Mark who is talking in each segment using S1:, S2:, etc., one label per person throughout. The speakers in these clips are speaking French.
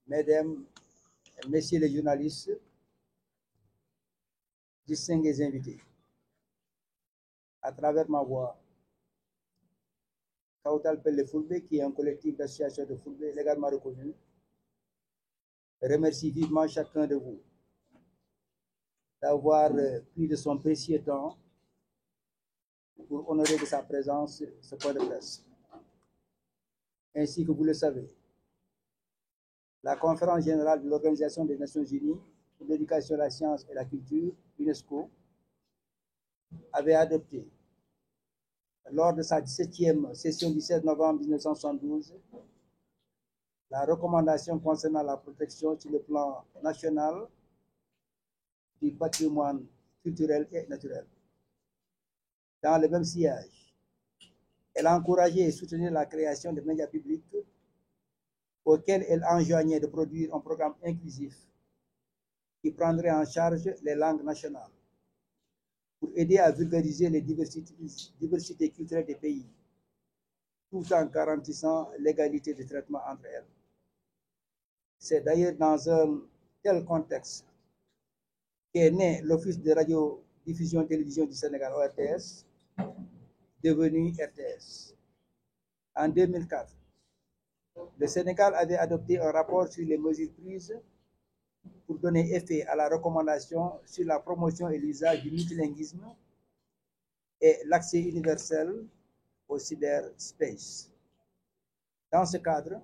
S1: Mesdames, Messieurs les journalistes, distingués invités, à travers ma voix, Kautal Pelle Fulbe, qui est un collectif d'associations de Fulbe légalement reconnu, remercie vivement chacun de vous d'avoir pris de son précieux temps pour honorer de sa présence ce point de presse. Ainsi que vous le savez, la conférence générale de l'Organisation des Nations Unies pour l'éducation, la science et la culture, UNESCO, avait adopté, lors de sa 17e session du 16 novembre 1972, la recommandation concernant la protection sur le plan national du patrimoine culturel et naturel. Dans le même sillage, elle a encouragé et soutenu la création de médias publics auxquels elle enjoignait de produire un programme inclusif qui prendrait en charge les langues nationales pour aider à vulgariser les diversités culturelles des pays, tout en garantissant l'égalité de traitement entre elles. C'est d'ailleurs dans un tel contexte qu'est né l'Office de radiodiffusion et télévision du Sénégal, ORTS, devenu RTS. En 2004, le Sénégal avait adopté un rapport sur les mesures prises pour donner effet à la recommandation sur la promotion et l'usage du multilinguisme et l'accès universel au cyberspace. Dans ce cadre,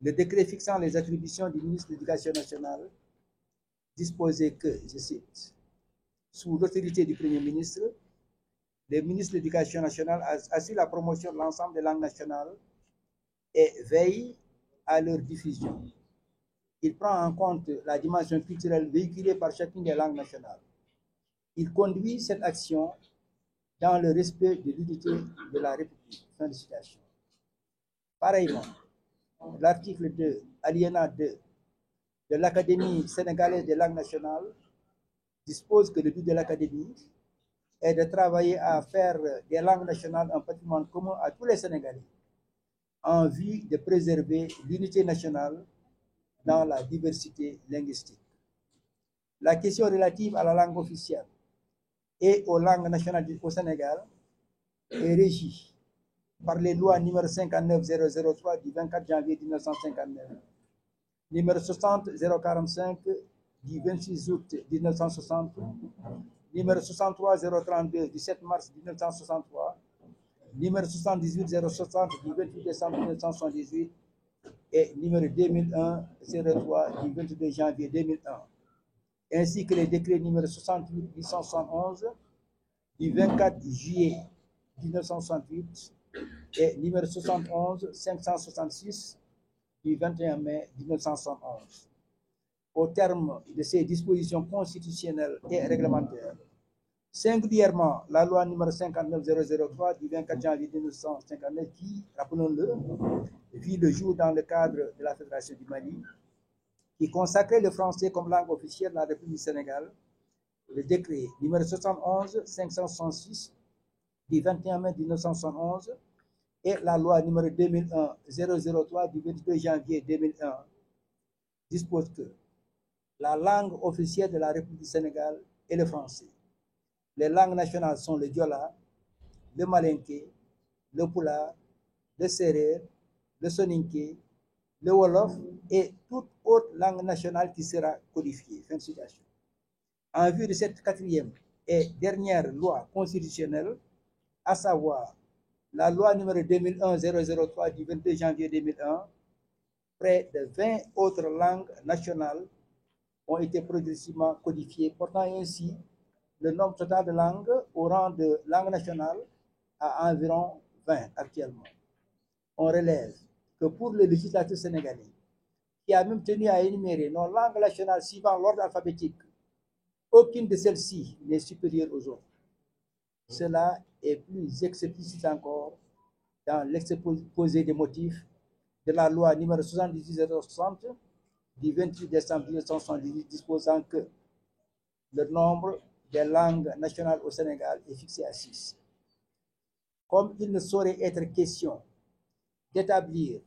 S1: le décret fixant les attributions du ministre de l'Éducation nationale disposait que, je cite, sous l'autorité du Premier ministre, le ministre de l'Éducation nationale assure la promotion de l'ensemble des langues nationales et veille à leur diffusion. Il prend en compte la dimension culturelle véhiculée par chacune des langues nationales. Il conduit cette action dans le respect de l'unité de la République. Fin de citation. Pareillement, l'article 2, alinéa 2 de l'Académie sénégalaise des langues nationales dispose que le but de l'Académie est de travailler à faire des langues nationales un patrimoine commun à tous les Sénégalais en vue de préserver l'unité nationale dans la diversité linguistique. La question relative à la langue officielle et aux langues nationales au Sénégal est régie par les lois numéro 59-003 du 24 janvier 1959, numéro 60-045 du 26 août 1960, numéro 63-032 du 7 mars 1963, numéro 78-060 du 28 décembre 1978 et numéro 2001-03 du 22 janvier 2001, ainsi que les décrets numéro 68-871 du 24 juillet 1968 et numéro 71-566 du 21 mai 1971. Au terme de ces dispositions constitutionnelles et réglementaires, singulièrement la loi numéro 59003 du 24 janvier 1959 qui, rappelons-le, vit le jour dans le cadre de la Fédération du Mali, qui consacrait le français comme langue officielle de la République du Sénégal, le décret numéro 71-566 du 21 mai 1971 et la loi numéro 2001-003 du 22 janvier 2001 disposent que la langue officielle de la République du Sénégal est le français. Les langues nationales sont le Diola, le Malinké, le Pulaar, le Serer, le Soninké, le Wolof et toute autre langue nationale qui sera codifiée. Fin de citation. En vue de cette quatrième et dernière loi constitutionnelle, à savoir la loi numéro 2001-003 du 22 janvier 2001, près de 20 autres langues nationales ont été progressivement codifiées, portant ainsi le nombre total de langues au rang de langue nationale à environ 20 actuellement. On relève que pour le législateur sénégalais, qui a même tenu à énumérer nos langues nationales suivant l'ordre alphabétique, aucune de celles-ci n'est supérieure aux autres. Cela est plus explicite encore dans l'exposé des motifs de la loi numéro 78/1960 du 28 décembre 1978 disposant que le nombre des langues nationales au Sénégal est fixé à 6. Comme il ne saurait être question d'établir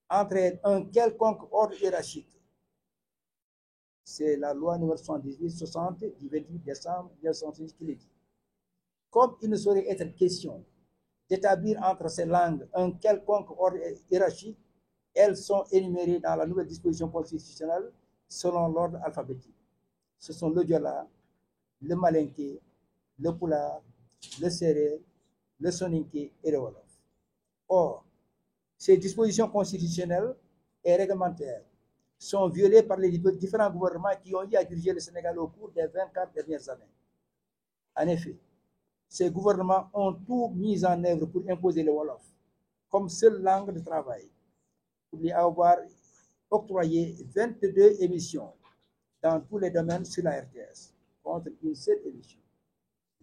S1: entre elles un quelconque ordre hiérarchique, c'est la loi numéro 78/60 du 28 décembre 1978 qui le dit. Comme il ne saurait être question d'établir entre ces langues un quelconque ordre hiérarchique, elles sont énumérées dans la nouvelle disposition constitutionnelle selon l'ordre alphabétique. Ce sont le Diola, le Malinké, le Pulaar, le Sérère, le Soninké et le Wolof. Or, ces dispositions constitutionnelles et réglementaires sont violées par les différents gouvernements qui ont eu à diriger le Sénégal au cours des 24 dernières années. En effet, ces gouvernements ont tout mis en œuvre pour imposer le Wolof comme seule langue de travail, pour lui avoir octroyé 22 émissions dans tous les domaines sur la RTS, contre une seule émission.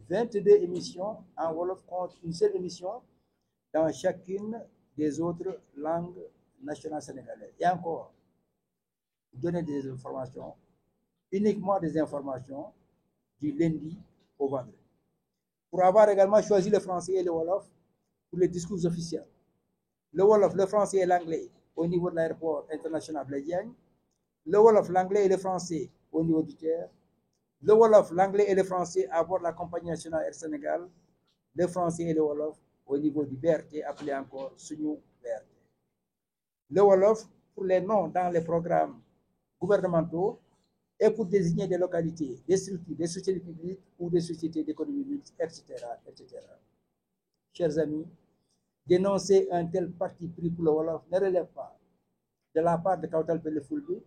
S1: 22 émissions en Wolof contre une seule émission dans chacune des autres langues nationales sénégalaises. Et encore, donner des informations, uniquement des informations du lundi au vendredi. Pour avoir également choisi le français et le Wolof pour les discours officiels. Le Wolof, le français et l'anglais au niveau de l'aéroport international Blaise Diagne. Le Wolof, l'anglais et le français au niveau du Caire. Le Wolof, l'anglais et le français à bord de la compagnie nationale Air Sénégal. Le français et le Wolof au niveau du BRT, appelé encore Sunu BRT. Le Wolof pour les noms dans les programmes gouvernementaux et pour désigner des localités, des structures, des sociétés publiques ou des sociétés d'économie mixte, etc., etc. Chers amis, dénoncer un tel parti pris pour le Wolof ne relève pas de la part de Kautal Pelle Fulbe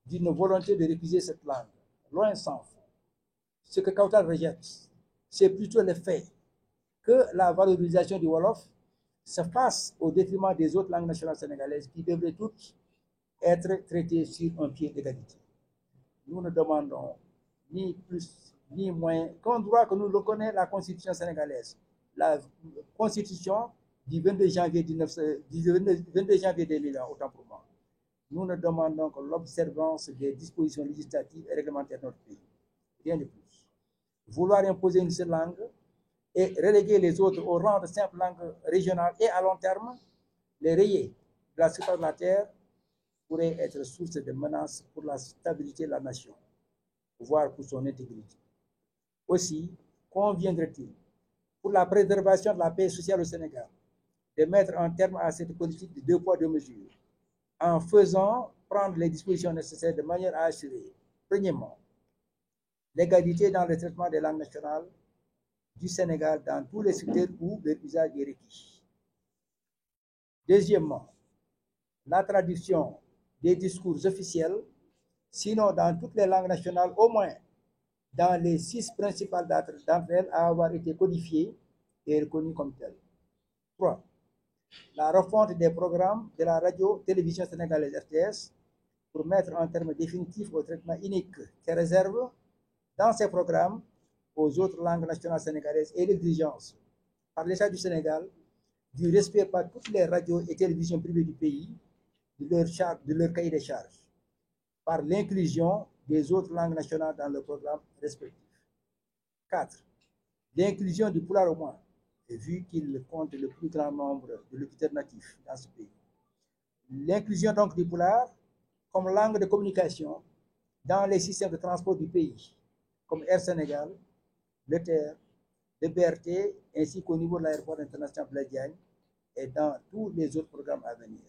S1: d'une volonté de récuser cette langue. Loin s'en faut. Ce que Kautal rejette, c'est plutôt le fait que la valorisation du Wolof se fasse au détriment des autres langues nationales sénégalaises qui devraient toutes être traitées sur un pied d'égalité. Nous ne demandons ni plus ni moins qu'un droit que nous reconnaît la Constitution sénégalaise. La Constitution du 22 janvier 2000, autant pour moi. Nous ne demandons que l'observance des dispositions législatives et réglementaires de notre pays. Rien de plus. Vouloir imposer une seule langue et reléguer les autres au rang de simple langue régionale et à long terme, les rayer de la surface de la terre pourrait être source de menace pour la stabilité de la nation, voire pour son intégrité. Aussi, conviendrait-il, pour la préservation de la paix sociale au Sénégal, de mettre un terme à cette politique de 2 poids 2 mesures, en faisant prendre les dispositions nécessaires de manière à assurer, premièrement, l'égalité dans le traitement des langues nationales du Sénégal dans tous les secteurs où leur usage est requis. Deuxièmement, la traduction des discours officiels, sinon dans toutes les langues nationales, au moins dans les 6 principales d'entre elles à avoir été codifiées et reconnues comme telles. 3. La refonte des programmes de la radio-télévision sénégalaise RTS pour mettre un terme définitif au traitement unique qu'elle réserve dans ces programmes aux autres langues nationales sénégalaises et l'exigence par l'État du Sénégal du respect par toutes les radios et télévisions privées du pays de leur cahier des charges, par l'inclusion des autres langues nationales dans le programme respectif. 4. L'inclusion du Pulaar au moins, vu qu'il compte le plus grand nombre de locuteurs natifs dans ce pays. L'inclusion donc du Pulaar comme langue de communication dans les systèmes de transport du pays, comme Air Sénégal, le TER, le BRT, ainsi qu'au niveau de l'aéroport international Blaise Diagne et dans tous les autres programmes à venir.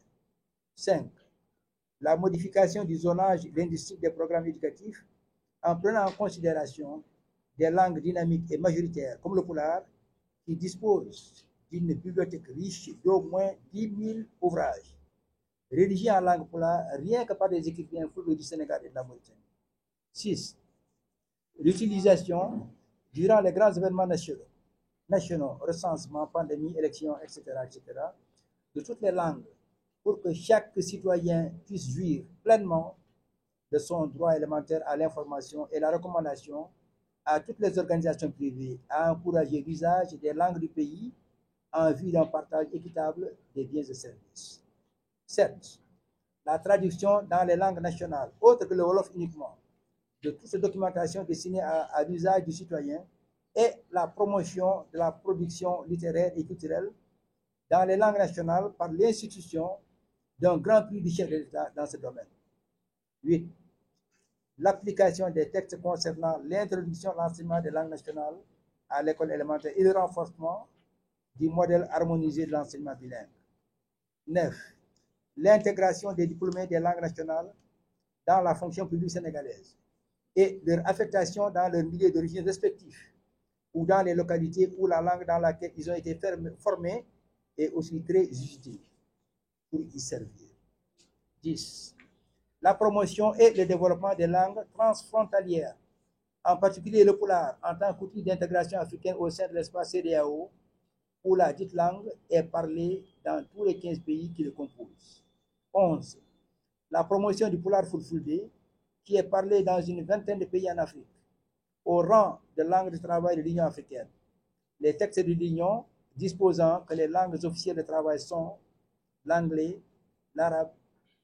S1: 5. La modification du zonage linguistique des programmes éducatifs en prenant en considération des langues dynamiques et majoritaires comme le Pulaar, qui dispose d'une bibliothèque riche d'au moins 10 000 ouvrages rédigés en langue Pulaar rien que par des écrivains fulbes du Sénégal et de la Mauritanie. 6. L'utilisation durant les grands événements nationaux, recensement, pandémie, élections, etc., etc., de toutes les langues pour que chaque citoyen puisse jouir pleinement de son droit élémentaire à l'information et la recommandation à toutes les organisations privées à encourager l'usage des langues du pays en vue d'un partage équitable des biens et services. 7. La traduction dans les langues nationales, autres que le Wolof uniquement, de toute documentation destinée à l'usage du citoyen et la promotion de la production littéraire et culturelle dans les langues nationales par l'institution d'un grand prix du chef de l'État dans ce domaine. 8. L'application des textes concernant l'introduction de l'enseignement des langues nationales à l'école élémentaire et le renforcement du modèle harmonisé de l'enseignement bilingue. 9. L'intégration des diplômés des langues nationales dans la fonction publique sénégalaise et leur affectation dans leur milieu d'origine respectif ou dans les localités où la langue dans laquelle ils ont été formés est aussi très utile pour y servir. 10. La promotion et le développement des langues transfrontalières, en particulier le pulaar, en tant qu'outil d'intégration africaine au sein de l'espace CEDEAO, où la dite langue est parlée dans tous les 15 pays qui le composent. 11. La promotion du pulaar fulfulde, qui est parlé dans une vingtaine de pays en Afrique, au rang de langue de travail de l'Union africaine. Les textes de l'Union disposant que les langues officielles de travail sont l'anglais, l'arabe,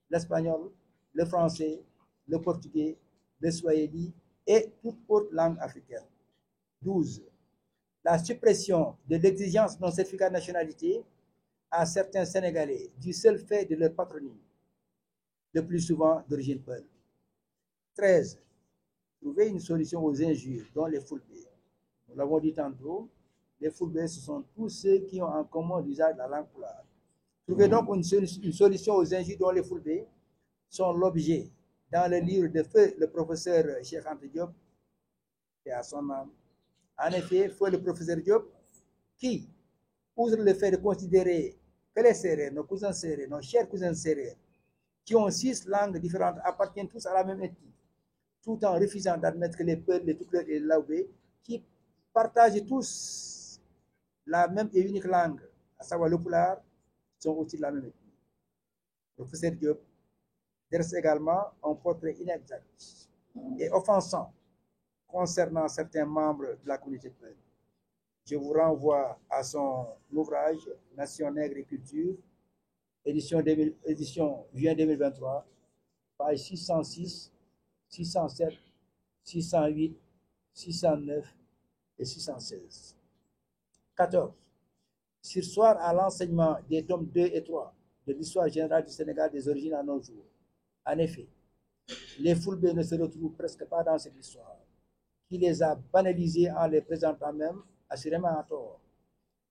S1: l'espagnol, le français, le portugais, le swahili et toute autre langue africaine. 12. La suppression de l'exigence d'un certificat de nationalité à certains Sénégalais du seul fait de leur patronyme, le plus souvent d'origine peul. 13. Trouver une solution aux injures, dont les foulbés. Nous l'avons dit tantôt, les foulbés, ce sont tous ceux qui ont en commun l'usage de la langue pulaar. Trouver donc une solution aux injures, dont les foulbés, sont l'objet, dans le livre de feu le professeur Cheikh Anta Diop, et à son âme. En effet, feu le professeur Diop, qui, outre le fait de considérer que les Sérères, nos cousins Sérères, nos chers cousins Sérères, qui ont 6 langues différentes, appartiennent tous à la même ethnie, tout en refusant d'admettre que les Peuls, les Toucouleurs et les Laobés, qui partagent tous la même et unique langue, à savoir le pulaar, sont aussi de la même ethnie. Le professeur Diop dresse également un portrait inexact et offensant concernant certains membres de la communauté Peul. Je vous renvoie à son ouvrage Nation nègre et culture, édition juin 2023, page 606, 607, 608, 609 et 616. 14. Sursoir à l'enseignement des tomes 2 et 3 de l'histoire générale du Sénégal des origines à nos jours. En effet, les foulbés ne se retrouvent presque pas dans cette histoire, qui les a banalisés en les présentant même, assurément à tort,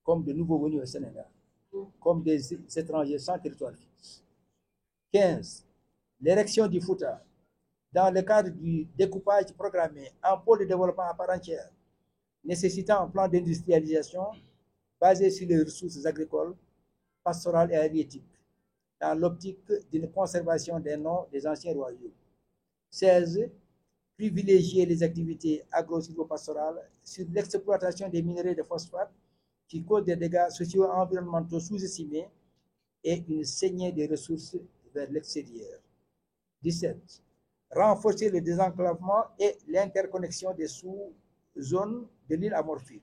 S1: comme de nouveaux venus au Sénégal, comme des étrangers sans territoire fixe. 15. L'érection du Fouta, dans le cadre du découpage programmé en pôle de développement à part entière, nécessitant un plan d'industrialisation basé sur les ressources agricoles, pastorales et halieutiques, dans l'optique d'une conservation des noms des anciens royaumes. 16. Privilégier les activités agro-silvopastorales sur l'exploitation des minerais de phosphate qui causent des dégâts socio-environnementaux sous-estimés et une saignée des ressources vers l'extérieur. 17. Renforcer le désenclavement et l'interconnexion des sous-zones de l'île amorphile.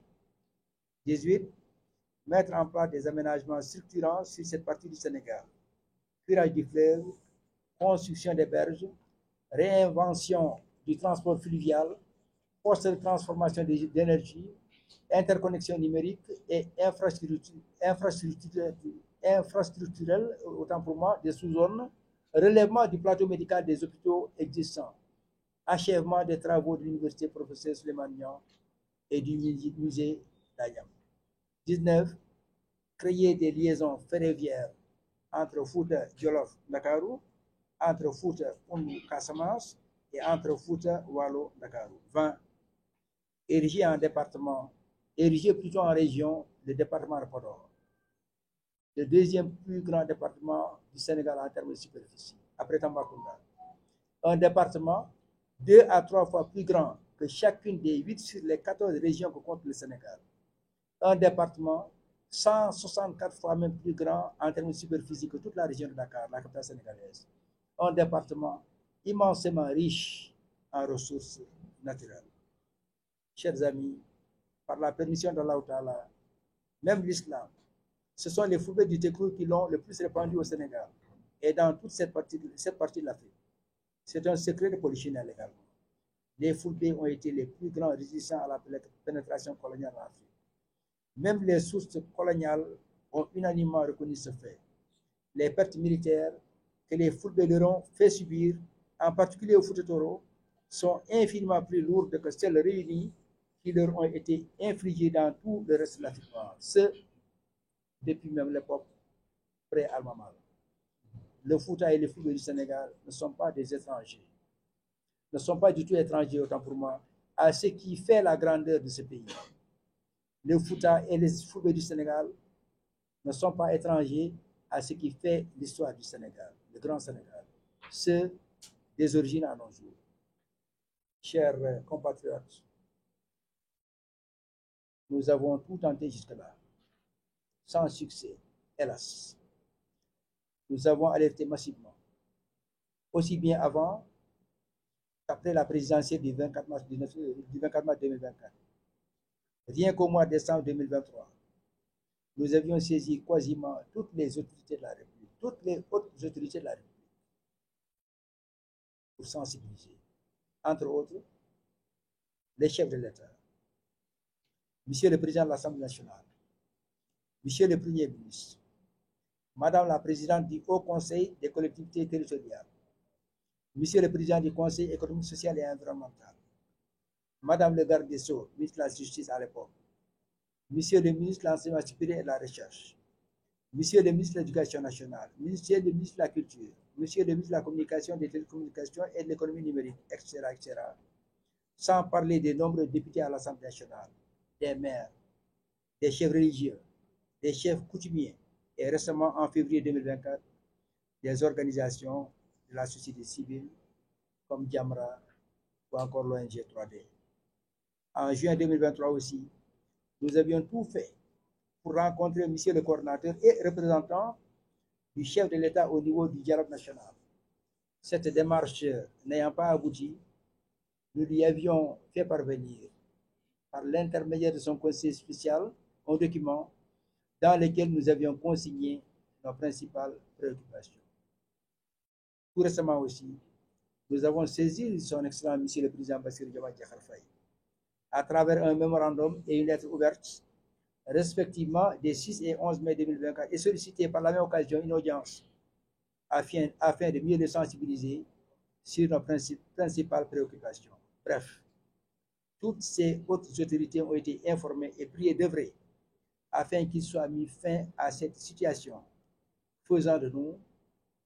S1: 18. Mettre en place des aménagements structurants sur cette partie du Sénégal. Curage du fleuve, construction des berges, réinvention du transport fluvial, postes de transformation d'énergie, interconnexion numérique et infrastructurelle, autant pour moi, des sous-zones, relèvement du plateau médical des hôpitaux existants, achèvement des travaux de l'université professeur Souleymane Niang et du musée d'Ayam. 19. Créer des liaisons ferroviaires entre Fouta, Djolof, Dakarou, entre Fouta, Oundou, Casamance et entre Fouta, Waalo, Dakarou. 20. Ériger plutôt en région le département de Podor, le deuxième plus grand département du Sénégal en termes de superficie, après Tambacounda. Un département 2 à 3 fois plus grand que chacune des 8 sur les 14 régions que compte le Sénégal. Un département 164 fois même plus grand en termes de superficie que toute la région de Dakar, la capitale sénégalaise. Un département immensément riche en ressources naturelles. chers amis, par la permission d'Allah Ta'ala, même l'islam, ce sont les footballeurs du Tekru qui l'ont le plus répandu au Sénégal et dans toute cette partie de l'Afrique. C'est un secret de polichinelle également. Les footballeurs ont été les plus grands résistants à la pénétration coloniale en Afrique. Même les sources coloniales ont unanimement reconnu ce fait. Les pertes militaires que les footballeurs ont fait subir, en particulier au Fouta-Toro, sont infiniment plus lourdes que celles réunies qui leur ont été infligées dans tout le reste de l'Afrique noire. Ce, depuis même l'époque pré-Almamar. Le Fouta et les footballeurs du Sénégal ne sont pas des étrangers, ne sont pas du tout étrangers, autant pour moi, à ce qui fait la grandeur de ce pays. Le Fouta et les footballeurs du Sénégal ne sont pas étrangers à ce qui fait l'histoire du Sénégal, le grand Sénégal, ceux des origines à nos jours. Chers compatriotes, nous avons tout tenté jusque-là, sans succès, hélas. Nous avons alerté massivement, aussi bien avant qu'après la présidentielle du 24 mars 2024. Rien qu'au mois de décembre 2023, nous avions saisi quasiment toutes les autorités de la République, toutes les hautes autorités de la République, pour sensibiliser, entre autres, les chefs de l'État, Monsieur le Président de l'Assemblée nationale, Monsieur le Premier ministre, Madame la Présidente du Haut Conseil des collectivités territoriales, Monsieur le Président du Conseil économique, social et environnemental, Madame le garde des Sceaux, ministre de la Justice à l'époque, Monsieur le ministre de l'Enseignement supérieur et de la Recherche, Monsieur le ministre de l'Éducation nationale, Monsieur le ministre de la Culture, Monsieur le ministre de la Communication, des Télécommunications et de l'Économie numérique, etc., etc., sans parler des nombreux députés à l'Assemblée nationale, des maires, des chefs religieux, des chefs coutumiers, et récemment, en février 2024, des organisations de la société civile comme Jamra ou encore l'ONG 3D. En juin 2023 aussi, nous avions tout fait pour rencontrer Monsieur le coordinateur et représentant du chef de l'État au niveau du dialogue national. Cette démarche n'ayant pas abouti, nous lui avions fait parvenir, par l'intermédiaire de son conseil spécial, un document dans lequel nous avions consigné nos principales préoccupations. Tout récemment aussi, nous avons saisi son Excellence Monsieur le Président Bassirou Diomaye Diakhar Faye à travers un mémorandum et une lettre ouverte, respectivement des 6 et 11 mai 2024, et sollicité par la même occasion une audience afin de mieux les sensibiliser sur nos principales préoccupations. Bref, toutes ces hautes autorités ont été informées et priées d'œuvrer afin qu'il soit mis fin à cette situation, faisant de nous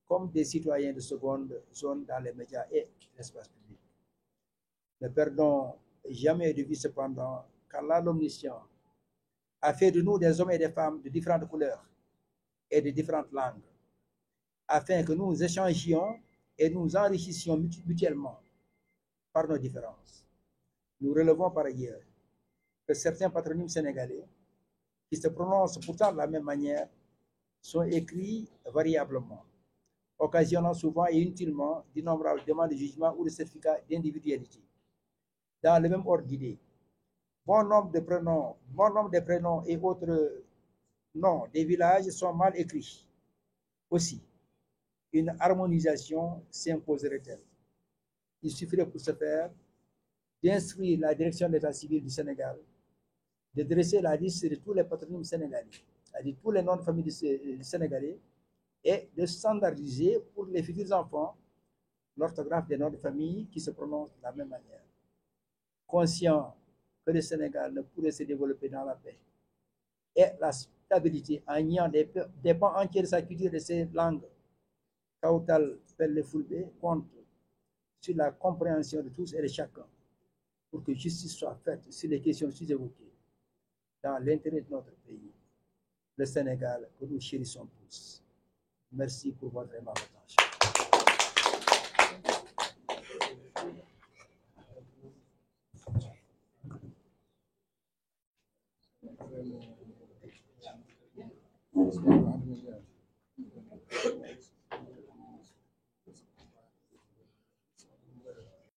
S1: comme des citoyens de seconde zone dans les médias et l'espace public. Ne perdons jamais de vue cependant qu'Allah l'Omniscient a fait de nous des hommes et des femmes de différentes couleurs et de différentes langues, afin que nous échangions et nous enrichissions mutuellement par nos différences. Nous relevons par ailleurs que certains patronymes sénégalais, qui se prononcent pourtant de la même manière, sont écrits variablement, occasionnant souvent et inutilement d'innombrables demandes de jugement ou de certificats d'individualité. Dans le même ordre d'idée, bon nombre de prénoms et autres noms des villages sont mal écrits. Aussi, une harmonisation s'imposerait-elle. Il suffirait pour ce faire d'instruire la direction de l'État civil du Sénégal, de dresser la liste de tous les patronymes sénégalais, c'est-à-dire tous les noms de famille sénégalais, et de standardiser pour les futurs enfants l'orthographe des noms de famille qui se prononcent de la même manière. Conscient que le Sénégal ne pourrait se développer dans la paix et la stabilité en niant des pans entiers de sa culture et de ses langues, Kautal Pelle Fulbe compte sur la compréhension de tous et de chacun pour que justice soit faite sur les questions sous-évoquées dans l'intérêt de notre pays, le Sénégal que nous chérissons tous. Merci pour votre aimable attention.